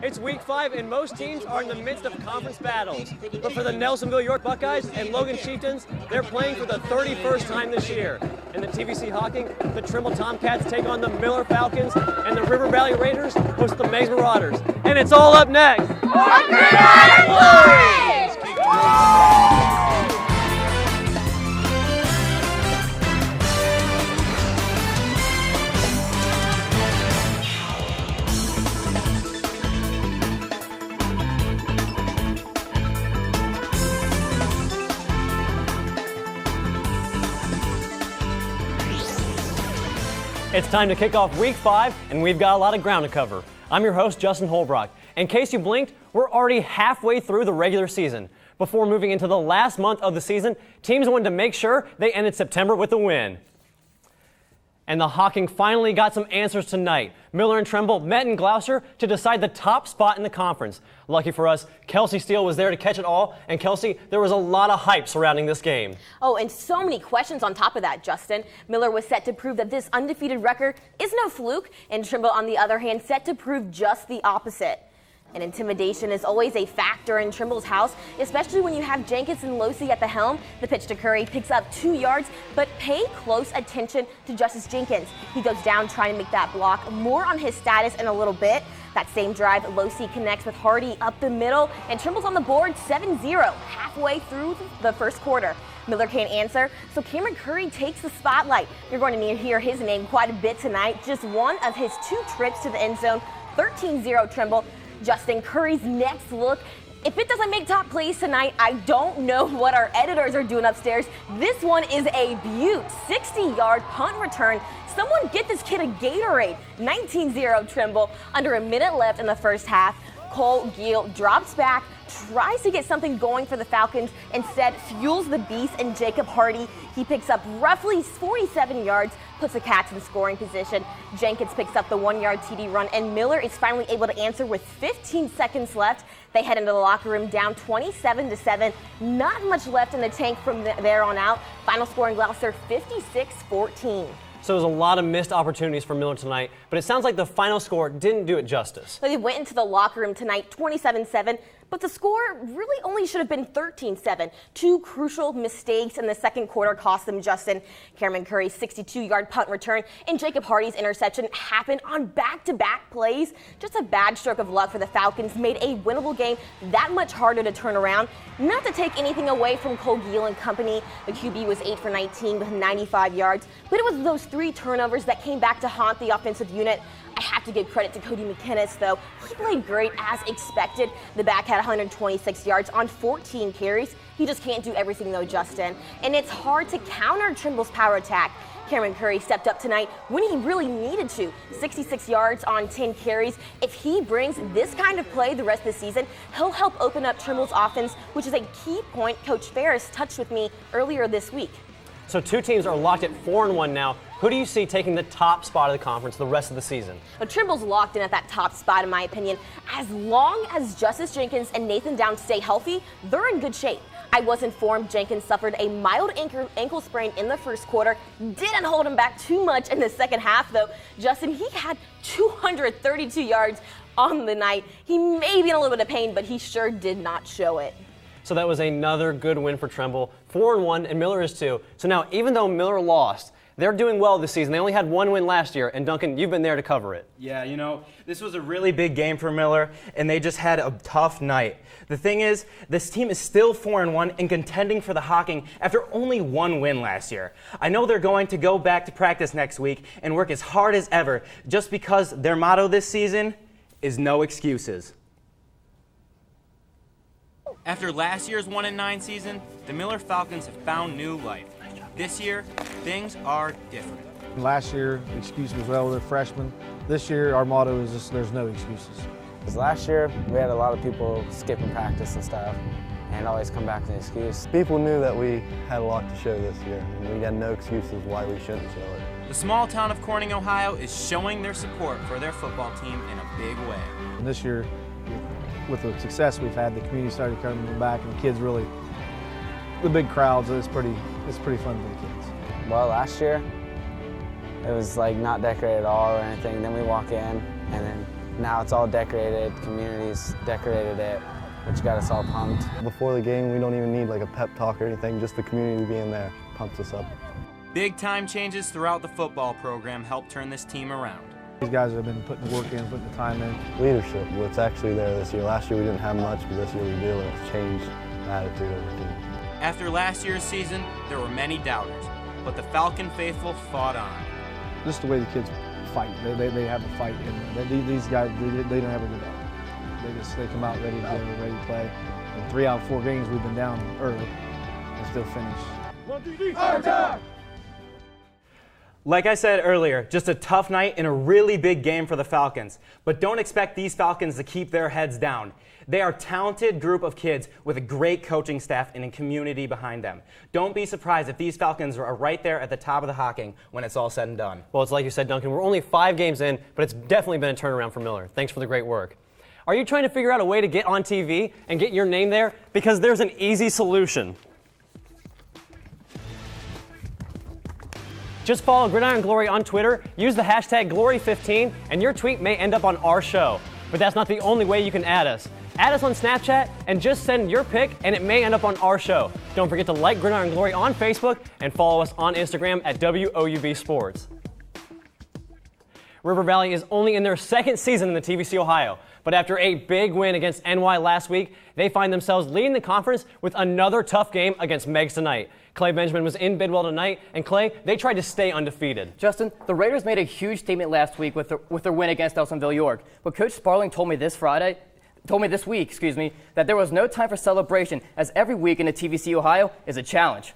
It's week 5 and most teams are in the midst of conference battles. But for the Nelsonville-York Buckeyes and Logan Chieftains, they're playing for the 31st time this year. In the TVC Hawking, the Trimble Tomcats take on the Miller Falcons and the River Valley Raiders host the Meigs Marauders. And it's all up next. Gridiron Glory! It's time to kick off week 5, and we've got a lot of ground to cover. I'm your host, Justin Holbrook. In case you blinked, we're already halfway through the regular season. Before moving into the last month of the season, teams wanted to make sure they ended September with a win. And the Hawking finally got some answers tonight. Miller and Trimble met in Gloucester to decide the top spot in the conference. Lucky for us, Kelsey Steele was there to catch it all. And Kelsey, there was a lot of hype surrounding this game. Oh, and so many questions on top of that, Justin. Miller was set to prove that this undefeated record is no fluke, and Trimble, on the other hand, set to prove just the opposite. And intimidation is always a factor in Trimble's house, especially when you have Jenkins and Losi at the helm. The pitch to Curry picks up 2 yards, but pay close attention to Justice Jenkins. He goes down trying to make that block. More on his status in a little bit. That same drive, Losi connects with Hardy up the middle, and Trimble's on the board 7-0 halfway through the first quarter. Miller can't answer, so Cameron Curry takes the spotlight. You're going to hear his name quite a bit tonight. Just one of his 2 trips to the end zone, 13-0 Trimble. Justin, Curry's next look. If it doesn't make top plays tonight, I don't know what our editors are doing upstairs. This one is a beaut. 60-yard punt return. Someone get this kid a Gatorade. 19-0 Trimble. Under a minute left in the first half. Cole Gill drops back, tries to get something going for the Falcons, instead fuels the beast and Jacob Hardy. He picks up roughly 47 yards, puts the Cats in scoring position. Jenkins picks up the 1-yard TD run, and Miller is finally able to answer with 15 seconds left. They head into the locker room down 27-7. Not much left in the tank from there on out. Final score in Gloucester, 56-14. So there's a lot of missed opportunities for Miller tonight, but it sounds like the final score didn't do it justice. They went into the locker room tonight 27-7, but the score really only should have been 13-7. 2 crucial mistakes in the second quarter cost them, Justin. Cameron Curry's 62-yard punt return and Jacob Hardy's interception happened on back-to-back plays. Just a bad stroke of luck for the Falcons made a winnable game that much harder to turn around. Not to take anything away from Cole Gill and company. The QB was 8 for 19 with 95 yards, but it was those 3 turnovers that came back to haunt the offensive unit. I have to give credit to Cody McInnes, though. He played great as expected. The back had 126 yards on 14 carries. He just can't do everything, though, Justin. And it's hard to counter Trimble's power attack. Cameron Curry stepped up tonight when he really needed to. 66 yards on 10 carries. If he brings this kind of play the rest of the season, he'll help open up Trimble's offense, which is a key point Coach Ferris touched with me earlier this week. So 2 teams are locked at 4-1 now. Who do you see taking the top spot of the conference the rest of the season? But Trimble's locked in at that top spot, in my opinion. As long as Justice Jenkins and Nathan Downs stay healthy, they're in good shape. I was informed Jenkins suffered a mild ankle sprain in the first quarter. Didn't hold him back too much in the second half, though. Justin, he had 232 yards on the night. He may be in a little bit of pain, but he sure did not show it. So that was another good win for Trimble. 4-1, and Miller is 2. So now, even though Miller lost, they're doing well this season. They only had 1 win last year, and Duncan, you've been there to cover it. Yeah, you know, this was a really big game for Miller, and they just had a tough night. The thing is, this team is still 4-1 and contending for the Hawking after only 1 win last year. I know they're going to go back to practice next week and work as hard as ever, just because their motto this season is no excuses. After last year's 1-9 season, the Miller Falcons have found new life. This year, things are different. Last year, the excuse was, well, they're freshmen. This year, our motto is just, there's no excuses. Because last year, we had a lot of people skipping practice and stuff and always come back with an excuse. People knew that we had a lot to show this year, and we had no excuses why we shouldn't show it. The small town of Corning, Ohio is showing their support for their football team in a big way. And this year, with the success we've had, the community started coming back, and the kids really, the big crowds, it's pretty fun for the kids. Well, last year, it was like not decorated at all or anything. Then we walk in, and then Now it's all decorated, communities decorated it, which got us all pumped. Before the game, we don't even need like a pep talk or anything, just the community being there pumps us up. Big time changes throughout the football program helped turn this team around. These guys have been putting the work in, putting the time in. Leadership, what's actually there this year. Last year we didn't have much, but this year we do, and it's changed the attitude of the team. After last year's season, there were many doubters, but the Falcon faithful fought on. Just the way the kids fight. They have a fight, and these guys, they don't ever give up. They come out ready to play. And 3 out of 4 games we've been down early and still finish. Like I said earlier, just a tough night and a really big game for the Falcons. But don't expect these Falcons to keep their heads down. They are a talented group of kids with a great coaching staff and a community behind them. Don't be surprised if these Falcons are right there at the top of the Hocking when it's all said and done. Well, it's like you said, Duncan, we're only 5 games in, but it's definitely been a turnaround for Miller. Thanks for the great work. Are you trying to figure out a way to get on TV and get your name there? Because there's an easy solution. Just follow Gridiron Glory on Twitter, use the hashtag Glory15, and your tweet may end up on our show. But that's not the only way you can add us. Add us on Snapchat and just send your pic, and it may end up on our show. Don't forget to like Gridiron Glory on Facebook and follow us on Instagram at WOUB Sports. River Valley is only in their 2nd season in the TVC Ohio, but after a big win against NY last week, they find themselves leading the conference with another tough game against Meigs tonight. Clay Benjamin was in Bidwell tonight, and Clay, they tried to stay undefeated. Justin, the Raiders made a huge statement last week with their win against Nelsonville-York, but Coach Sparling told me this week, that there was no time for celebration, as every week in the TVC Ohio is a challenge.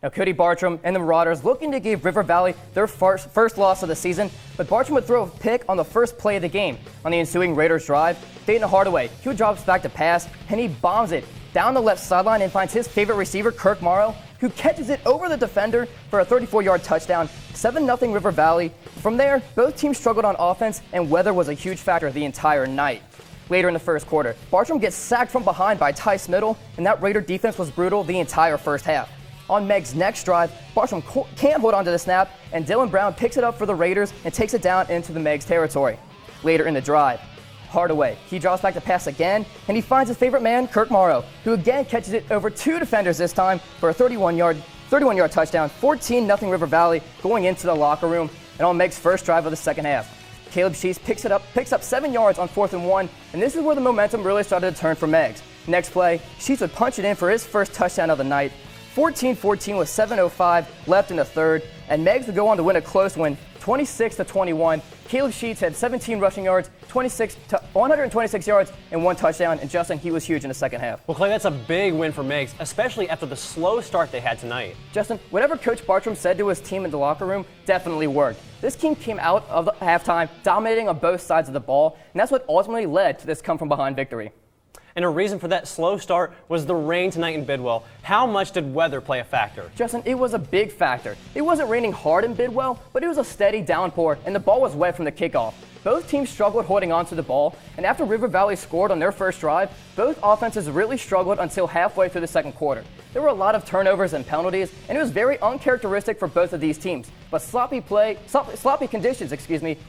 Now, Cody Bartram and the Marauders looking to give River Valley their first loss of the season, but Bartram would throw a pick on the first play of the game. On the ensuing Raiders drive, Dayton Hardaway, he drops back to pass, and he bombs it down the left sideline and finds his favorite receiver, Kirk Morrow, who catches it over the defender for a 34-yard touchdown, 7-0 River Valley. From there, both teams struggled on offense, and weather was a huge factor the entire night. Later in the first quarter, Bartram gets sacked from behind by Tice Middle, and that Raider defense was brutal the entire first half. On Meigs' next drive, Bartram can't hold on to the snap, and Dylan Brown picks it up for the Raiders and takes it down into the Meigs territory. Later in the drive, Hardaway, he drops back to pass again, and he finds his favorite man, Kirk Morrow, who again catches it over 2 defenders this time for a 31-yard touchdown, 14-0 River Valley going into the locker room, and on Meigs' first drive of the second half. Caleb Sheets picks up 7 yards on 4th and 1, and this is where the momentum really started to turn for Meigs. Next play, Sheets would punch it in for his first touchdown of the night, 14-14 with 7:05 left in the third, and Meigs would go on to win a close win, 26-21. Caleb Sheets had 17 rushing yards, 126 yards, and 1 touchdown, and Justin, he was huge in the second half. Well, Clay, that's a big win for Meigs, especially after the slow start they had tonight. Justin, whatever Coach Bartram said to his team in the locker room definitely worked. This team came out of the halftime dominating on both sides of the ball, and that's what ultimately led to this come-from-behind victory. And a reason for that slow start was the rain tonight in Bidwell. How much did weather play a factor? Justin, it was a big factor. It wasn't raining hard in Bidwell, but it was a steady downpour, and the ball was wet from the kickoff. Both teams struggled holding on to the ball, and after River Valley scored on their first drive, both offenses really struggled until halfway through the second quarter. There were a lot of turnovers and penalties, and it was very uncharacteristic for both of these teams. But sloppy conditions,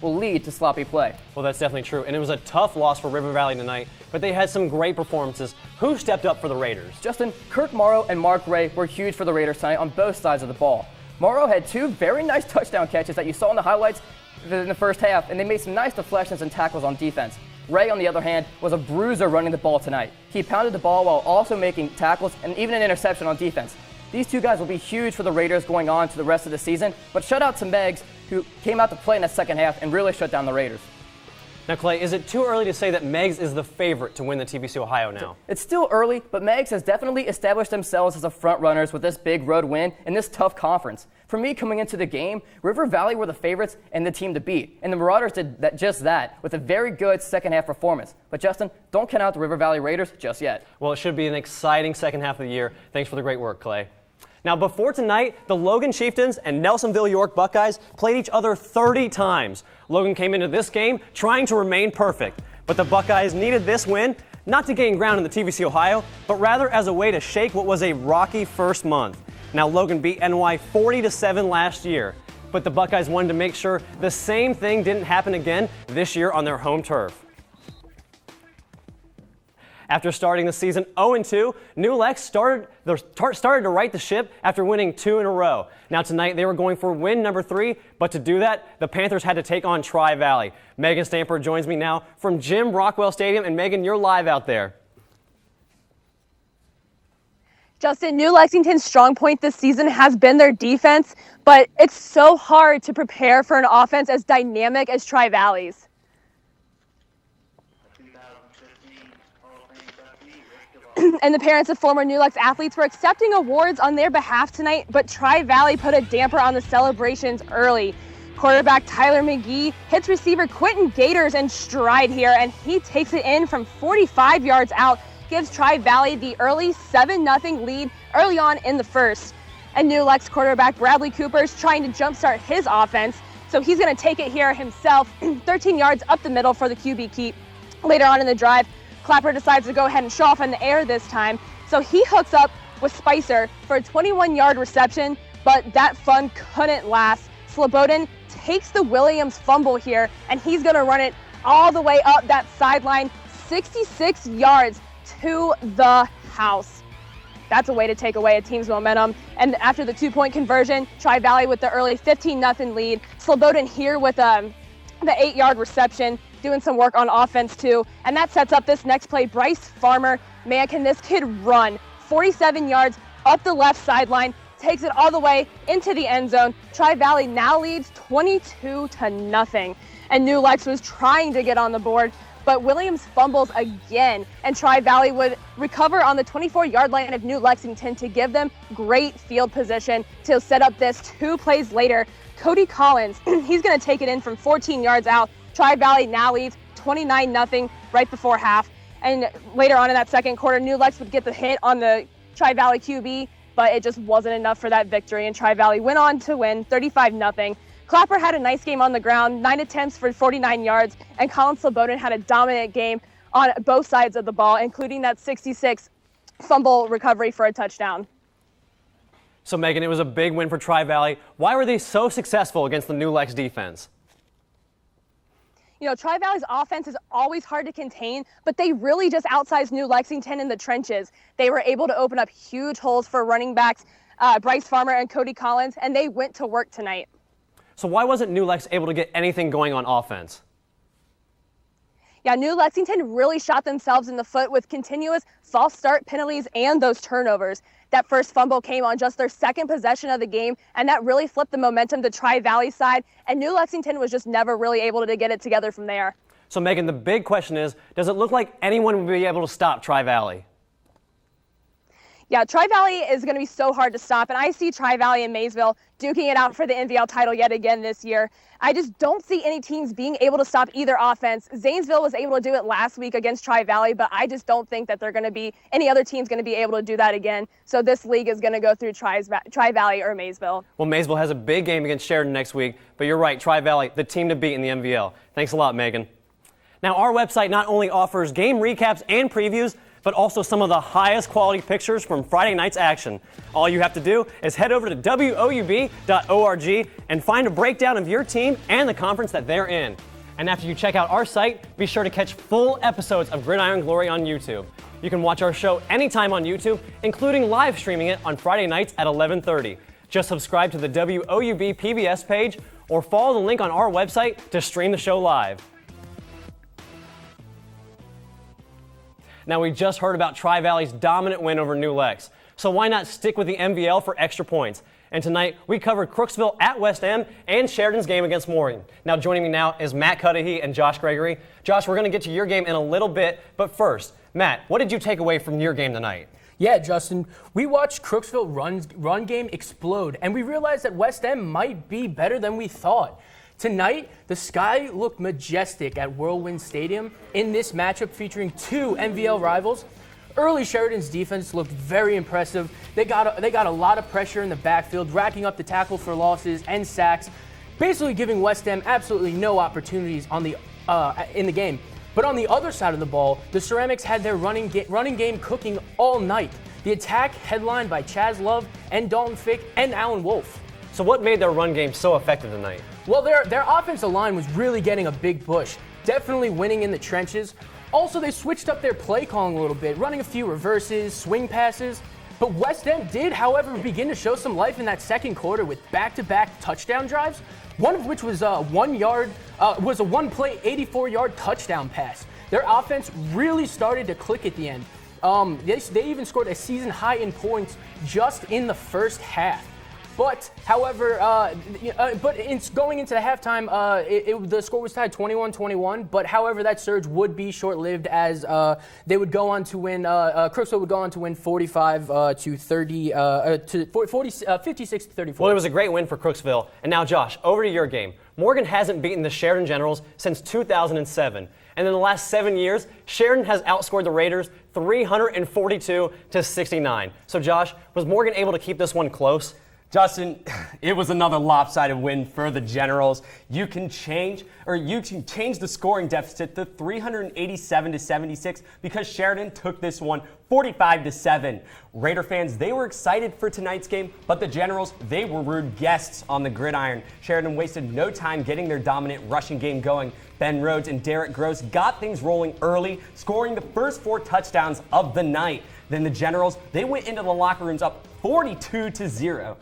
will lead to sloppy play. Well, that's definitely true, and it was a tough loss for River Valley tonight, but they had some great performances. Who stepped up for the Raiders? Justin, Kirk Morrow and Mark Ray were huge for the Raiders tonight on both sides of the ball. Morrow had 2 very nice touchdown catches that you saw in the highlights in the first half, and they made some nice deflections and tackles on defense. Ray, on the other hand, was a bruiser running the ball tonight. He pounded the ball while also making tackles and even an interception on defense. These 2 guys will be huge for the Raiders going on to the rest of the season, but shout out to Meigs, who came out to play in the second half and really shut down the Raiders. Now, Clay, is it too early to say that Meigs is the favorite to win the TVC Ohio now? It's still early, but Meigs has definitely established themselves as the front runners with this big road win in this tough conference. For me, coming into the game, River Valley were the favorites and the team to beat, and the Marauders did just that with a very good second half performance. But Justin, don't count out the River Valley Raiders just yet. Well, it should be an exciting second half of the year. Thanks for the great work, Clay. Now, before tonight, the Logan Chieftains and Nelsonville-York Buckeyes played each other 30 times. Logan came into this game trying to remain perfect, but the Buckeyes needed this win not to gain ground in the TVC Ohio, but rather as a way to shake what was a rocky first month. Now, Logan beat NY 40-7 last year, but the Buckeyes wanted to make sure the same thing didn't happen again this year on their home turf. After starting the season 0-2, New Lex started to right the ship after winning 2 in a row. Now tonight they were going for win number 3, but to do that, the Panthers had to take on Tri-Valley. Megan Stamper joins me now from Jim Rockwell Stadium, and Megan, you're live out there. Justin, New Lexington's strong point this season has been their defense, but it's so hard to prepare for an offense as dynamic as Tri-Valley's. And the parents of former New Lex athletes were accepting awards on their behalf tonight, but Tri-Valley put a damper on the celebrations early. Quarterback Tyler McGee hits receiver Quentin Gators in stride here, and he takes it in from 45 yards out, gives Tri-Valley the early 7-0 lead early on in the first. And New Lex quarterback Bradley Cooper is trying to jumpstart his offense, so he's going to take it here himself, 13 yards up the middle for the QB keep. Later on in the drive, Clapper decides to go ahead and show off in the air this time, so he hooks up with Spicer for a 21-yard reception, but that fun couldn't last. Slobodan takes the Williams fumble here, and he's going to run it all the way up that sideline, 66 yards to the house. That's a way to take away a team's momentum. And after the 2-point conversion, Tri-Valley with the early 15-0 lead. Slobodan here with the 8-yard reception, doing some work on offense too. And that sets up this next play. Bryce Farmer, man, can this kid run? 47 yards up the left sideline, takes it all the way into the end zone. Tri-Valley now leads 22-0. And New Lex was trying to get on the board, but Williams fumbles again, and Tri-Valley would recover on the 24-yard line of New Lexington to give them great field position to set up this 2 plays later. Cody Collins, he's going to take it in from 14 yards out. Tri-Valley now leads 29-0 right before half. And later on in that second quarter, New Lex would get the hit on the Tri-Valley QB, but it just wasn't enough for that victory, and Tri-Valley went on to win 35-0. Clapper had a nice game on the ground, 9 attempts for 49 yards, and Colin Slobodan had a dominant game on both sides of the ball, including that 66 fumble recovery for a touchdown. So Megan, it was a big win for Tri-Valley. Why were they so successful against the New Lex defense? You know, Tri-Valley's offense is always hard to contain, but they really just outsized New Lexington in the trenches. They were able to open up huge holes for running backs Bryce Farmer and Cody Collins, and they went to work tonight. So why wasn't New Lex able to get anything going on offense? Yeah, New Lexington really shot themselves in the foot with continuous false start penalties and those turnovers. That first fumble came on just their second possession of the game, and that really flipped the momentum to Tri-Valley's side, and New Lexington was just never really able to get it together from there. So Megan, the big question is, does it look like anyone will be able to stop Tri-Valley? Yeah, Tri-Valley is going to be so hard to stop, and I see Tri-Valley and Maysville duking it out for the NVL title yet again this year. I just don't see any teams being able to stop either offense. Zanesville was able to do it last week against Tri-Valley, but I just don't think that any other team's going to be able to do that again. So this league is going to go through Tri-Valley or Maysville. Well, Maysville has a big game against Sheridan next week, but you're right, Tri-Valley, the team to beat in the NVL. Thanks a lot, Megan. Now, our website not only offers game recaps and previews, but also some of the highest quality pictures from Friday night's action. All you have to do is head over to woub.org and find a breakdown of your team and the conference that they're in. And after you check out our site, be sure to catch full episodes of Gridiron Glory on YouTube. You can watch our show anytime on YouTube, including live streaming it on Friday nights at 11:30. Just subscribe to the WOUB PBS page or follow the link on our website to stream the show live. Now, we just heard about Tri-Valley's dominant win over New Lex, so why not stick with the MVL for extra points? And tonight, we covered Crooksville at West End and Sheridan's game against Morgan. Now, joining me now is Matt Cudahy and Josh Gregory. Josh, we're going to get to your game in a little bit, but first, Matt, what did you take away from your game tonight? Yeah, Justin, we watched Crooksville run game explode, and we realized that West End might be better than we thought. Tonight, the sky looked majestic at Whirlwind Stadium in this matchup featuring 2 MVL rivals. Early Sheridan's defense looked very impressive. They got a lot of pressure in the backfield, racking up the tackle for losses and sacks, basically giving West End absolutely no opportunities in the game. But on the other side of the ball, the Ceramics had their running game cooking all night. The attack headlined by Chaz Love and Dalton Fick and Alan Wolf. So what made their run game so effective tonight? Well, their offensive line was really getting a big push, definitely winning in the trenches. Also, they switched up their play calling a little bit, running a few reverses, swing passes. But West End did, however, begin to show some life in that second quarter with back-to-back touchdown drives, one of which was a one-play, 84-yard touchdown pass. Their offense really started to click at the end. They even scored a season high in points just in the first half. But, however, going into the halftime, the score was tied 21-21. But, however, that surge would be short-lived as they would go on to win. Crooksville would go on to win 56-34. Well, it was a great win for Crooksville. And now, Josh, over to your game. Morgan hasn't beaten the Sheridan Generals since 2007. And in the last 7 years, Sheridan has outscored the Raiders 342-69. So, Josh, was Morgan able to keep this one close? Justin, it was another lopsided win for the Generals. You can change the scoring deficit to 387-76 because Sheridan took this one 45-7. Raider fans, they were excited for tonight's game, but the Generals, they were rude guests on the gridiron. Sheridan wasted no time getting their dominant rushing game going. Ben Rhodes and Derek Gross got things rolling early, scoring the first 4 touchdowns of the night. Then the Generals, they went into the locker rooms up 42-0.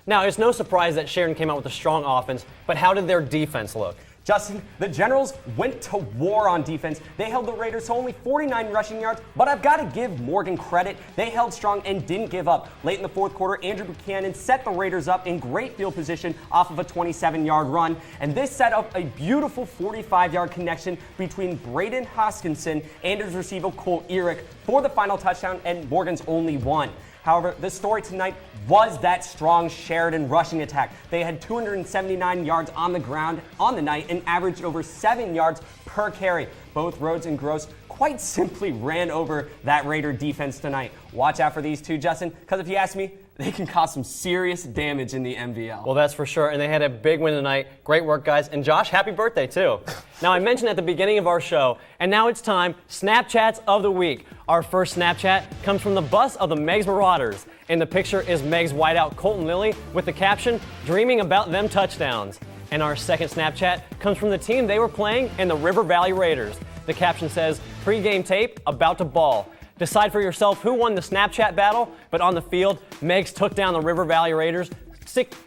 Now, it's no surprise that Sheridan came out with a strong offense, but how did their defense look? Justin, the Generals went to war on defense. They held the Raiders to only 49 rushing yards, but I've got to give Morgan credit. They held strong and didn't give up. Late in the fourth quarter, Andrew Buchanan set the Raiders up in great field position off of a 27-yard run, and this set up a beautiful 45-yard connection between Braden Hoskinson and his receiver Cole Eric for the final touchdown, and Morgan's only one. However, the story tonight was that strong Sheridan rushing attack. They had 279 yards on the ground on the night and averaged over 7 yards per carry. Both Rhodes and Gross quite simply ran over that Raider defense tonight. Watch out for these two, Justin, because if you ask me, they can cause some serious damage in the MVL. Well, that's for sure, and they had a big win tonight. Great work, guys. And Josh, happy birthday, too. Now, I mentioned at the beginning of our show, and now it's time, Snapchats of the Week. Our first Snapchat comes from the bus of the Meigs Marauders. In the picture is Meigs wideout Colton Lilly with the caption, "Dreaming about them touchdowns." And our second Snapchat comes from the team they were playing in the River Valley Raiders. The caption says, "Pre-game tape, about to ball." Decide for yourself who won the Snapchat battle, but on the field, Meigs took down the River Valley Raiders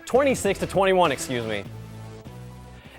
26-21, excuse me.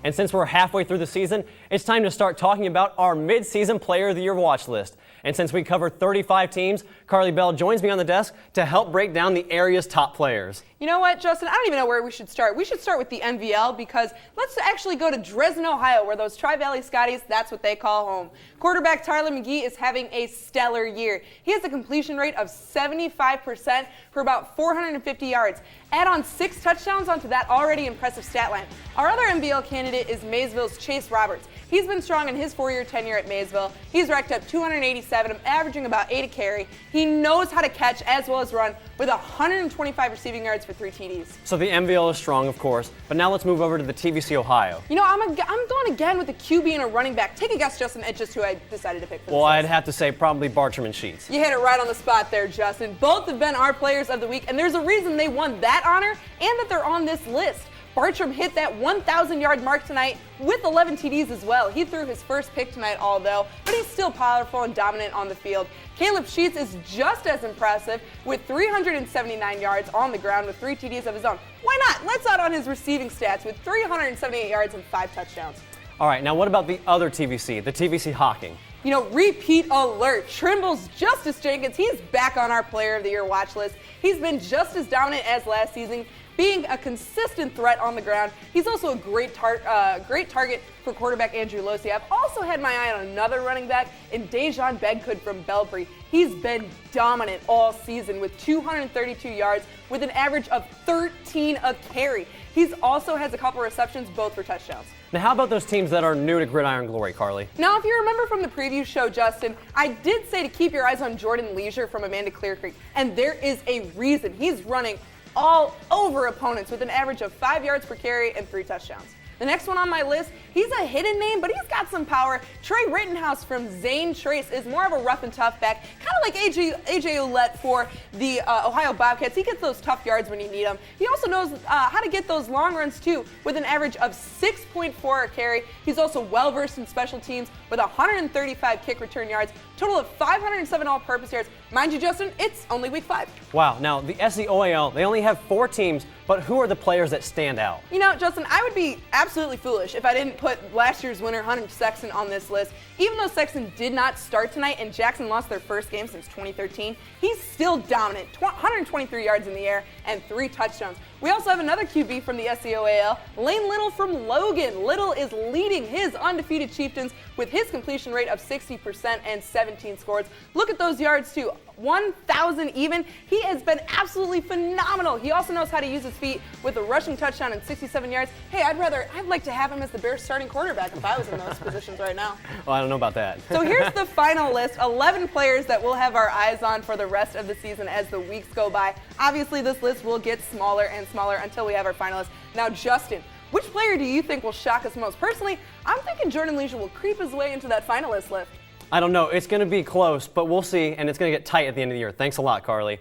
And since we're halfway through the season, it's time to start talking about our mid-season Player of the Year watch list. And since we cover 35 teams, Carly Bell joins me on the desk to help break down the area's top players. You know what, Justin? I don't even know where we should start. We should start with the MVL because let's actually go to Dresden, Ohio, where those Tri-Valley Scotties, that's what they call home. Quarterback Tyler McGee is having a stellar year. He has a completion rate of 75% for about 450 yards. Add on 6 touchdowns onto that already impressive stat line. Our other MVL candidate is Maysville's Chase Roberts. He's been strong in his 4-year tenure at Maysville. He's racked up 287, averaging about 8 a carry. He knows how to catch as well as run with 125 receiving yards for 3 TDs. So the MVL is strong, of course, but now let's move over to the TVC Ohio. You know, I'm going again with a QB and a running back. Take a guess, Justin, at just who I decided to pick for this Well, list. I'd have to say probably Bartram and Sheets. You hit it right on the spot there, Justin. Both have been our players of the week, and there's a reason they won that honor and that they're on this list. Bartram hit that 1,000-yard mark tonight with 11 TDs as well. He threw his first pick tonight, although, but he's still powerful and dominant on the field. Caleb Sheets is just as impressive with 379 yards on the ground with 3 TDs of his own. Why not? Let's out on his receiving stats with 378 yards and 5 touchdowns. All right, now what about the other TVC, the TVC Hawking? You know, repeat alert. Trimble's Justice Jenkins, he's back on our Player of the Year watch list. He's been just as dominant as last season, being a consistent threat on the ground. He's also a great target for quarterback Andrew Losi. I've also had my eye on another running back in Dejan Bedgood from Belpre. He's been dominant all season with 232 yards with an average of 13 a carry. He's also has a couple receptions, both for touchdowns. Now, how about those teams that are new to Gridiron Glory, Carly? Now, if you remember from the preview show, Justin, I did say to keep your eyes on Jordan Leisure from Amanda Clear Creek, and there is a reason. He's running all over opponents with an average of 5 yards per carry and 3 touchdowns. The next one on my list, he's a hidden name, but he's got some power. Trey Rittenhouse from Zane Trace is more of a rough and tough back, kind of like AJ Ouellette for the Ohio Bobcats. He gets those tough yards when you need them. He also knows how to get those long runs too, with an average of 6.4 a carry. He's also well versed in special teams with 135 kick return yards, total of 507 all-purpose yards. Mind you, Justin, it's only week 5. Wow, now the SEOAL, they only have 4 teams, but who are the players that stand out? You know, Justin, I would be absolutely foolish if I didn't put last year's winner, Hunter Sexton, on this list. Even though Sexton did not start tonight and Jackson lost their first game since 2013, he's still dominant. 123 yards in the air and 3 touchdowns. We also have another QB from the SEOAL, Lane Little from Logan. Little is leading his undefeated Chieftains with his completion rate of 60% and 17 scores. Look at those yards too. 1,000 even. He has been absolutely phenomenal. He also knows how to use his feet with a rushing touchdown and 67 yards. Hey, I'd like to have him as the Bears starting quarterback if I was in those positions right now. Well, I don't know about that. So here's the final list, 11 players that we'll have our eyes on for the rest of the season as the weeks go by. Obviously, this list will get smaller and smaller until we have our finalists. Now, Justin, which player do you think will shock us most? Personally, I'm thinking Jordan Leisure will creep his way into that finalist list. I don't know. It's going to be close, but we'll see, and it's going to get tight at the end of the year. Thanks a lot, Carly.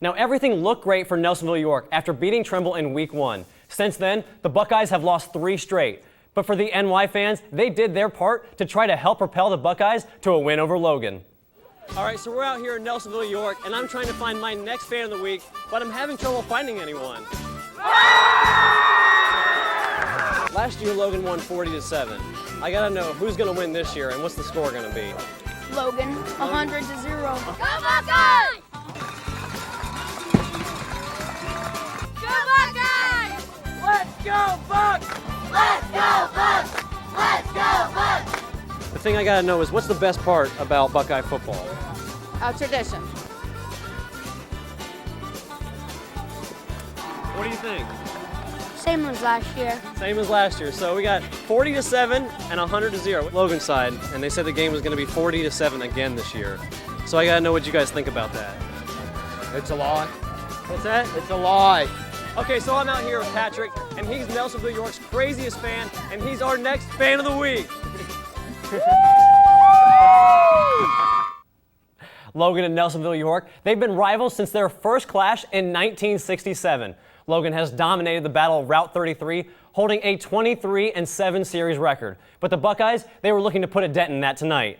Now, everything looked great for Nelsonville-York after beating Trimble in Week 1. Since then, the Buckeyes have lost 3 straight. But for the NY fans, they did their part to try to help propel the Buckeyes to a win over Logan. All right, so we're out here in Nelsonville-York, and I'm trying to find my next fan of the week, but I'm having trouble finding anyone. Last year, Logan won 40-7. I gotta know who's gonna win this year and what's the score gonna be. Logan, 100-0. Go Buckeyes! Go Buckeyes! Let's go, Bucks! Let's go Bucks! Let's go Bucks! The thing I gotta know is what's the best part about Buckeye football? Our tradition. What do you think? Same as last year. Same as last year. So we got 40-7 and 100-0 Logan's side, and they said the game was going to be 40-7 again this year. So I got to know what you guys think about that. It's a lie. What's that? It's a lie. Okay, so I'm out here with Patrick, and he's Nelsonville-York's craziest fan, and he's our next fan of the week. Logan and Nelsonville-York, they've been rivals since their first clash in 1967. Logan has dominated the Battle of Route 33, holding a 23-7 series record. But the Buckeyes, they were looking to put a dent in that tonight.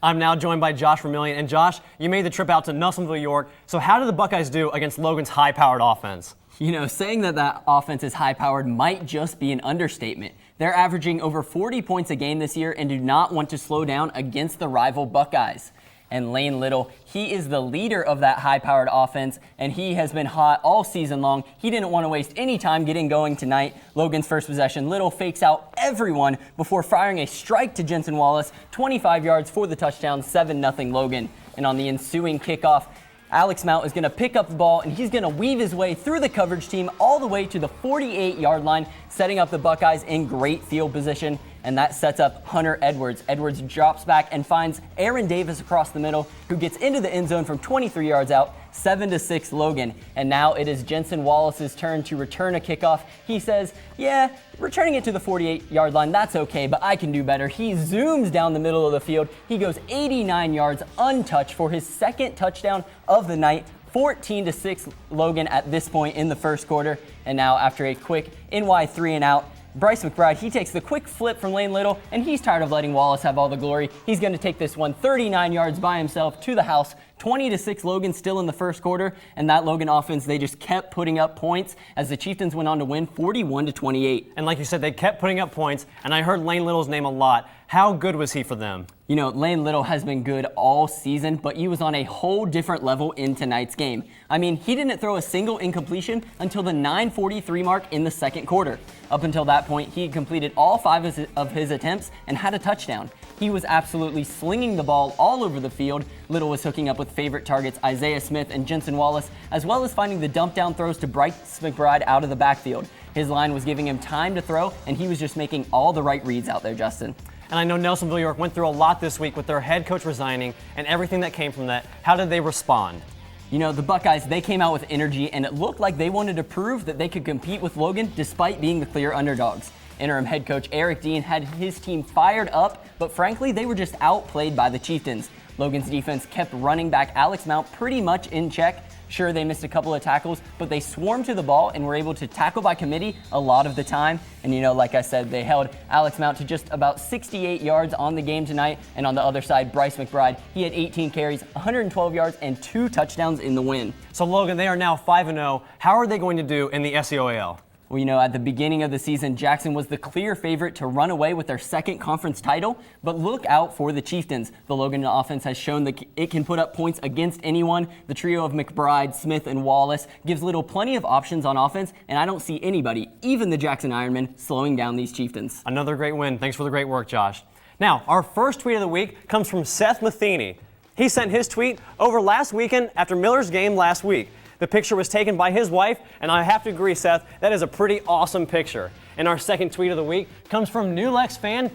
I'm now joined by Josh Vermillion. And Josh, you made the trip out to Nelsonville-York. So how did the Buckeyes do against Logan's high-powered offense? You know, saying that offense is high-powered might just be an understatement. They're averaging over 40 points a game this year and do not want to slow down against the rival Buckeyes. And Lane Little, he is the leader of that high-powered offense, and he has been hot all season long. He didn't want to waste any time getting going tonight. Logan's first possession, Little fakes out everyone before firing a strike to Jensen Wallace, 25 yards for the touchdown, 7-0 Logan. And on the ensuing kickoff, Alex Mount is going to pick up the ball, and he's going to weave his way through the coverage team all the way to the 48-yard line, setting up the Buckeyes in great field position. And that sets up Hunter Edwards. Edwards drops back and finds Aaron Davis across the middle, who gets into the end zone from 23 yards out, 7-6 Logan. And now it is Jensen Wallace's turn to return a kickoff. He says, yeah, returning it to the 48-yard line, that's okay, but I can do better. He zooms down the middle of the field. He goes 89 yards untouched for his second touchdown of the night. 14-6 Logan at this point in the first quarter. And now after a quick NY 3-and-out, Bryce McBride, he takes the quick flip from Lane Little, and he's tired of letting Wallace have all the glory. He's going to take this one 39 yards by himself to the house, 20-6 Logan still in the first quarter, and that Logan offense, they just kept putting up points as the Chieftains went on to win 41-28. And like you said, they kept putting up points, and I heard Lane Little's name a lot. How good was he for them? You know, Lane Little has been good all season, but he was on a whole different level in tonight's game. I mean, he didn't throw a single incompletion until the 9:43 mark in the second quarter. Up until that point, he had completed all 5 of his attempts and had a touchdown. He was absolutely slinging the ball all over the field. Little was hooking up with favorite targets Isaiah Smith and Jensen Wallace, as well as finding the dump down throws to Bryce McBride out of the backfield. His line was giving him time to throw, and he was just making all the right reads out there, Justin. And I know Nelsonville-York went through a lot this week with their head coach resigning and everything that came from that. How did they respond? You know, the Buckeyes, they came out with energy, and it looked like they wanted to prove that they could compete with Logan despite being the clear underdogs. Interim head coach Eric Dean had his team fired up, but frankly, they were just outplayed by the Chieftains. Logan's defense kept running back Alex Mount pretty much in check. Sure, they missed a couple of tackles, but they swarmed to the ball and were able to tackle by committee a lot of the time. And you know, like I said, they held Alex Mount to just about 68 yards on the game tonight. And on the other side, Bryce McBride, he had 18 carries, 112 yards, and 2 touchdowns in the win. So Logan, they are now 5-0. How are they going to do in the SEOAL? Well, you know, at the beginning of the season, Jackson was the clear favorite to run away with their second conference title, but look out for the Chieftains. The Logan offense has shown that it can put up points against anyone. The trio of McBride, Smith, and Wallace gives Little plenty of options on offense, and I don't see anybody, even the Jackson Ironmen, slowing down these Chieftains. Another great win. Thanks for the great work, Josh. Now, our first tweet of the week comes from Seth Matheny. He sent his tweet over last weekend after Miller's game last week. The picture was taken by his wife, and I have to agree, Seth, that is a pretty awesome picture. And our second tweet of the week comes from New Lex fan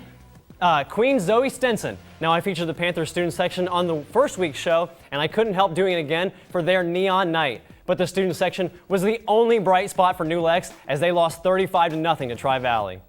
Queen Zoe Stenson. Now, I featured the Panthers student section on the first week's show, and I couldn't help doing it again for their neon night. But the student section was the only bright spot for New Lex as they lost 35-0 to Tri-Valley.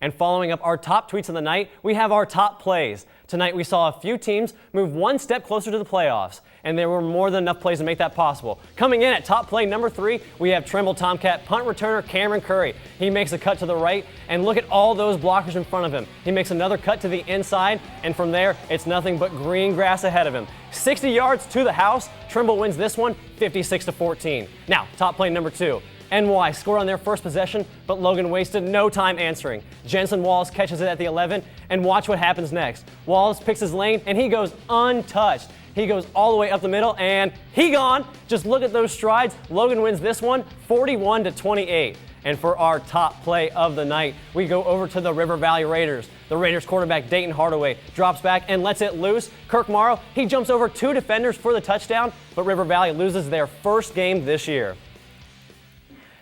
And following up our top tweets of the night, we have our top plays. Tonight we saw a few teams move one step closer to the playoffs, and there were more than enough plays to make that possible. Coming in at top play number 3, we have Trimble Tomcat punt returner Cameron Curry. He makes a cut to the right, and look at all those blockers in front of him. He makes another cut to the inside, and from there, it's nothing but green grass ahead of him. 60 yards to the house. Trimble wins this one 56-14. Now, top play number 2. NY scored on their first possession, but Logan wasted no time answering. Jensen Wallace catches it at the 11, and watch what happens next. Wallace picks his lane, and he goes untouched. He goes all the way up the middle, and he gone. Just look at those strides. Logan wins this one 41-28. And for our top play of the night, we go over to the River Valley Raiders. The Raiders quarterback Dayton Hardaway drops back and lets it loose. Kirk Morrow, he jumps over 2 defenders for the touchdown, but River Valley loses their first game this year.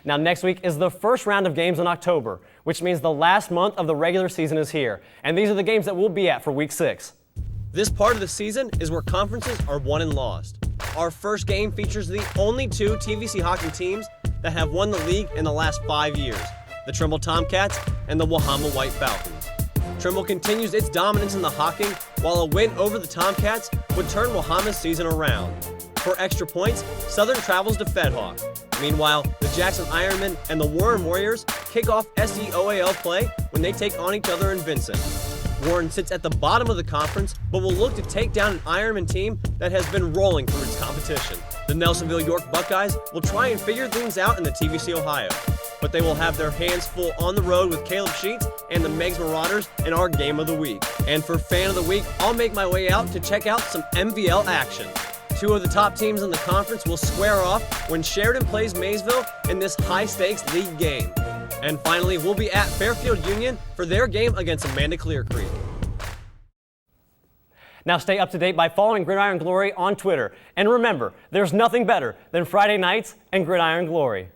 Now, next week is the first round of games in October, which means the last month of the regular season is here. And these are the games that we'll be at for Week 6. This part of the season is where conferences are won and lost. Our first game features the only 2 TVC hockey teams that have won the league in the last 5 years, the Trimble Tomcats and the Wahama White Falcons. Trimble continues its dominance in the hockey, while a win over the Tomcats would turn Wahama's season around. For extra points, Southern travels to Fedhawk. Meanwhile, the Jackson Ironmen and the Warren Warriors kick off SEOAL play when they take on each other in Vincent. Warren sits at the bottom of the conference, but will look to take down an Ironman team that has been rolling through its competition. The Nelsonville-York Buckeyes will try and figure things out in the TVC Ohio, but they will have their hands full on the road with Caleb Sheets and the Meigs Marauders in our Game of the Week. And for Fan of the Week, I'll make my way out to check out some MVL action. 2 of the top teams in the conference will square off when Sheridan plays Maysville in this high-stakes league game. And finally, we'll be at Fairfield Union for their game against Amanda Clear Creek. Now stay up to date by following Gridiron Glory on Twitter. And remember, there's nothing better than Friday nights and Gridiron Glory.